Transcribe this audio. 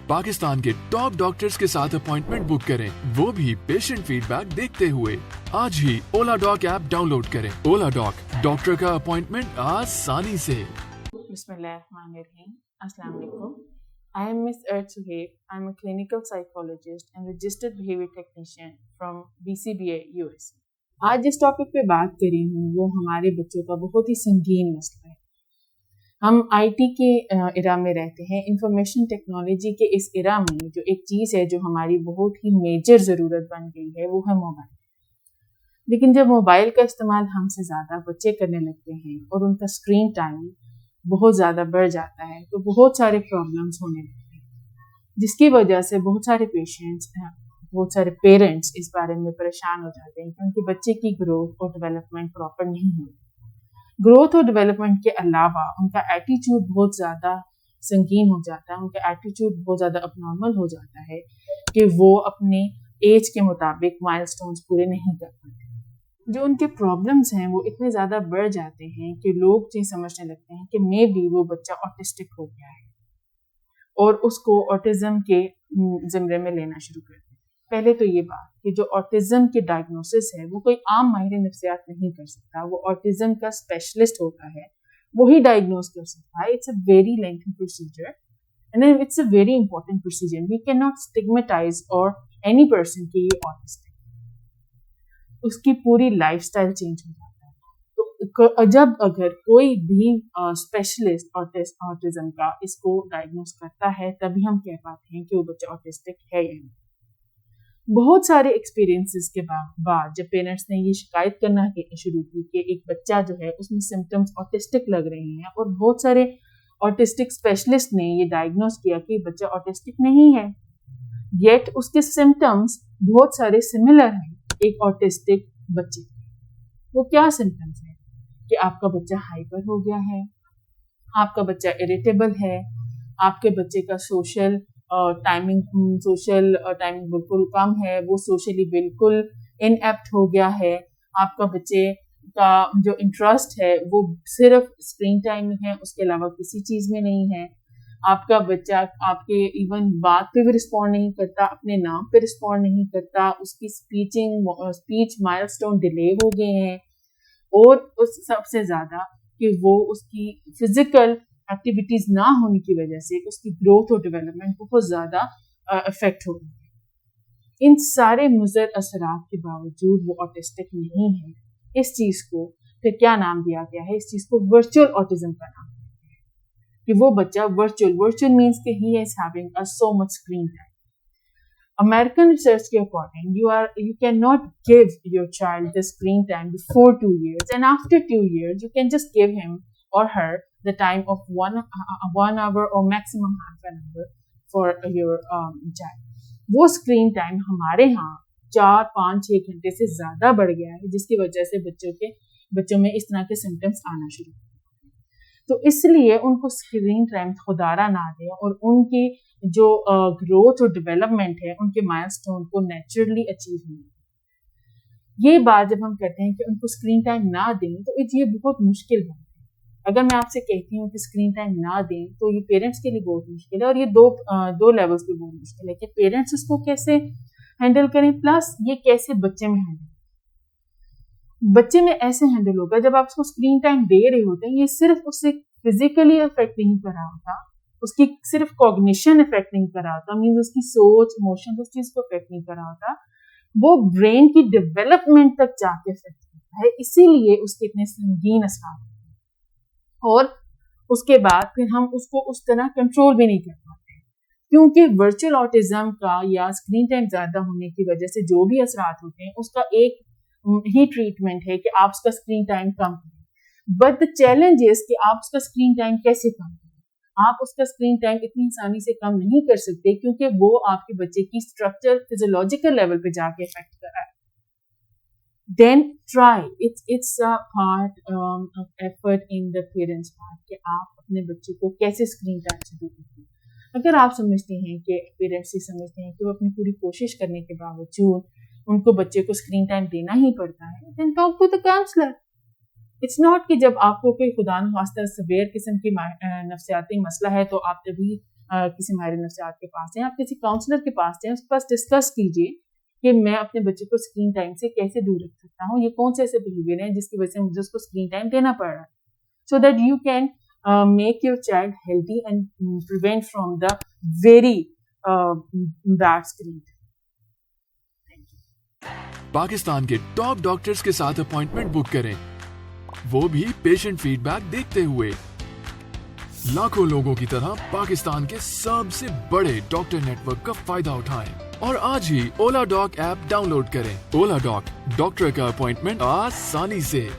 पाकिस्तान के top doctors के साथ अपॉइंटमेंट बुक करें, वो भी पेशेंट फीडबैक देखते हुए। आज ही ओला डॉक ऐप डाउनलोड करें। ओला डॉक, डॉक्टर का अपॉइंटमेंट आसानी से। Bismillahirrahmanirrahim. Assalamu alaikum. I am Ms. Earth Suhaib. I am a clinical psychologist and registered behavior technician from BCBA USA. आज जिस टॉपिक पे बात करी हूँ वो हमारे बच्चों का बहुत ही संगीन मसला है। हम आईटी के इरा में रहते हैं। इंफॉर्मेशन टेक्नोलॉजी के इस इरा में जो एक चीज़ है जो हमारी बहुत ही मेजर ज़रूरत बन गई है वो है मोबाइल। लेकिन जब मोबाइल का इस्तेमाल हमसे ज़्यादा बच्चे करने लगते हैं और उनका स्क्रीन टाइम बहुत ज़्यादा बढ़ जाता है तो बहुत सारे प्रॉब्लम्स होने लगते हैं, जिसकी वजह से बहुत सारे पेरेंट्स इस बारे में परेशान हो जाते हैं कि उनके बच्चे की ग्रोथ और डेवलपमेंट प्रॉपर नहीं होती। ग्रोथ और डेवलपमेंट के अलावा उनका एटीट्यूड बहुत ज़्यादा संगीन हो जाता है, उनका एटीट्यूड बहुत ज़्यादा अबनॉर्मल हो जाता है कि वो अपने एज के मुताबिक माइलस्टोन्स पूरे नहीं कर पाते। जो उनके प्रॉब्लम्स हैं वो इतने ज़्यादा बढ़ जाते हैं कि लोग ये समझने लगते हैं कि मे बी वो बच्चा ऑटिस्टिक हो गया है और उसको ऑटिज्म के ज़िम्मे में लेना शुरू कर दिया। पहले तो ये बात कि जो ऑटिज्म के डायग्नोसिस है वो कोई आम माहिर नफ्सियात नहीं कर सकता, वो ऑटिज्म का स्पेशलिस्ट होता है, वही डायग्नोस कर सकता है। It's a very lengthy procedure and it's a very important procedure. We can not stigmatize और एनी पर्सन की ये ऑटिस्टिक, उसकी पूरी लाइफस्टाइल चेंज हो जाता है। तो जब अगर कोई भी स्पेशलिस्ट ऑटिज्म का इसको डायग्नोस करता है तभी हम कह पाते हैं कि वो बच्चा ऑटिस्टिक है या नहीं। बहुत सारे एक्सपीरियंसेस के बाद जब पेरेंट्स ने ये शिकायत करना शुरू की कि एक बच्चा जो है उसमें सिम्टम्स ऑटिस्टिक लग रहे हैं और बहुत सारे ऑटिस्टिक स्पेशलिस्ट ने ये डायग्नोस किया कि बच्चा ऑटिस्टिक नहीं है, येट उसके सिम्टम्स बहुत सारे सिमिलर हैं एक ऑटिस्टिक बच्चे। वो क्या सिम्टम्स है कि आपका बच्चा हाइपर हो गया है, आपका बच्चा इरिटेबल है, आपके बच्चे का सोशल टाइमिंग बिल्कुल कम है, वो सोशली बिल्कुल इनएप्ट हो गया है, आपका बच्चे का जो इंटरेस्ट है वो सिर्फ स्क्रीन टाइम में है, उसके अलावा किसी चीज़ में नहीं है, आपका बच्चा आपके इवन बात पे भी रिस्पॉन्ड नहीं करता, अपने नाम पे रिस्पॉन्ड नहीं करता, उसकी स्पीच माइलस्टोन डिले हो गए हैं, और उस सबसे ज़्यादा कि वो उसकी फिजिकल एक्टिविटीज़ ना होने की वजह से उसकी ग्रोथ और डेवलपमेंट बहुत ज़्यादा अफेक्ट हो रही है। इन सारे मुज़र असरात के बावजूद वो ऑटिस्टिक नहीं है। इस चीज़ को फिर क्या नाम दिया गया है? इस चीज़ को वर्चुअल ऑटिज्म का नाम कि वो बच्चा वर्चुअल मीन्स कि he is having a so much screen time. American research के according you cannot give your child the screen time before 2 years and after 2 years you can just give him or her the time of 1 hour or maximum half an hour for your child. वो screen time हमारे यहाँ 4, 5, 6 घंटे से ज़्यादा बढ़ गया है, जिसकी वजह से बच्चों में इस तरह के सिम्टम्स आना शुरू हो। तो इसलिए उनको स्क्रीन टाइम खुदारा ना दें और उनकी जो ग्रोथ और डेवलपमेंट है उनके माइलस्टोन को नेचुरली अचीव होना। ये बात जब हम कहते हैं कि उनको स्क्रीन टाइम ना दें तो ये बहुत मुश्किल बात है। अगर मैं आपसे कहती हूँ कि स्क्रीन टाइम ना दें तो ये पेरेंट्स के लिए बहुत मुश्किल है, और ये दो लेवल्स पे बहुत मुश्किल है कि पेरेंट्स उसको कैसे हैंडल करें, प्लस ये कैसे बच्चे में हैंडल। बच्चे में ऐसे हैंडल होगा जब आप उसको स्क्रीन टाइम दे रहे होते हैं, ये सिर्फ उससे फिजिकली इफेक्ट नहीं कर रहा होता, उसकी सिर्फ कॉग्निशन इफेक्ट नहीं कर रहा होता, मीन्स उसकी सोच इमोशन उस चीज को इफेक्ट नहीं कर रहा होता, वो ब्रेन की डेवलपमेंट तक जाके इफेक्ट करता है। इसीलिए उसके इतने संगीन असर होते हैं और उसके बाद फिर हम उसको उस तरह कंट्रोल भी नहीं कर पाते, क्योंकि वर्चुअल ऑटिज्म का या स्क्रीन टाइम ज्यादा होने की वजह से जो भी असरात होते हैं उसका एक ही ट्रीटमेंट है कि आप उसका स्क्रीन टाइम कम करें। बट द चैलेंज इज कि आप उसका स्क्रीन टाइम कैसे कम करें। आप उसका स्क्रीन टाइम इतनी आसानी से कम नहीं कर सकते क्योंकि वो आपके बच्चे की स्ट्रक्चर फिजियोलॉजिकल लेवल पे जाके इफेक्ट कर रहा है। Then try it's a part of effort in the parents part कि आप अपने बच्चे को कैसे स्क्रीन टाइम से दूर रखें। अगर आप समझते हैं कि पेरेंट्स ये समझते हैं कि वो अपनी पूरी कोशिश करने के बावजूद उनको बच्चे को स्क्रीन टाइम देना ही पड़ता है, then talk to the counsellor. It's not कि जब आपको कोई खुदा न खास्ता सवेयर किस्म की नफ्सियाती मसला है तो आप तभी किसी माहिर नफ्सियात के पास जाएं, आप किसी काउंसलर के पास जाएं, उसके पास डिस्कस कीजिए कि मैं अपने बच्चे को स्क्रीन टाइम से कैसे दूर रख सकता हूँ, ये कौन से ऐसे बिहेवियर हैं जिसकी वजह से मुझे उसको स्क्रीन टाइम देना पड़ रहा है, so that you can make your child healthy and prevent from the very bad screen. Pakistan के टॉप डॉक्टर्स के साथ अपॉइंटमेंट बुक करें, वो भी पेशेंट फीडबैक देखते हुए। लाखों लोगों की तरह पाकिस्तान के सबसे बड़े डॉक्टर नेटवर्क का फायदा उठाएं और आज ही ओला डॉक ऐप डाउनलोड करें। ओला डॉक, डॉक्टर का अपॉइंटमेंट आसानी से।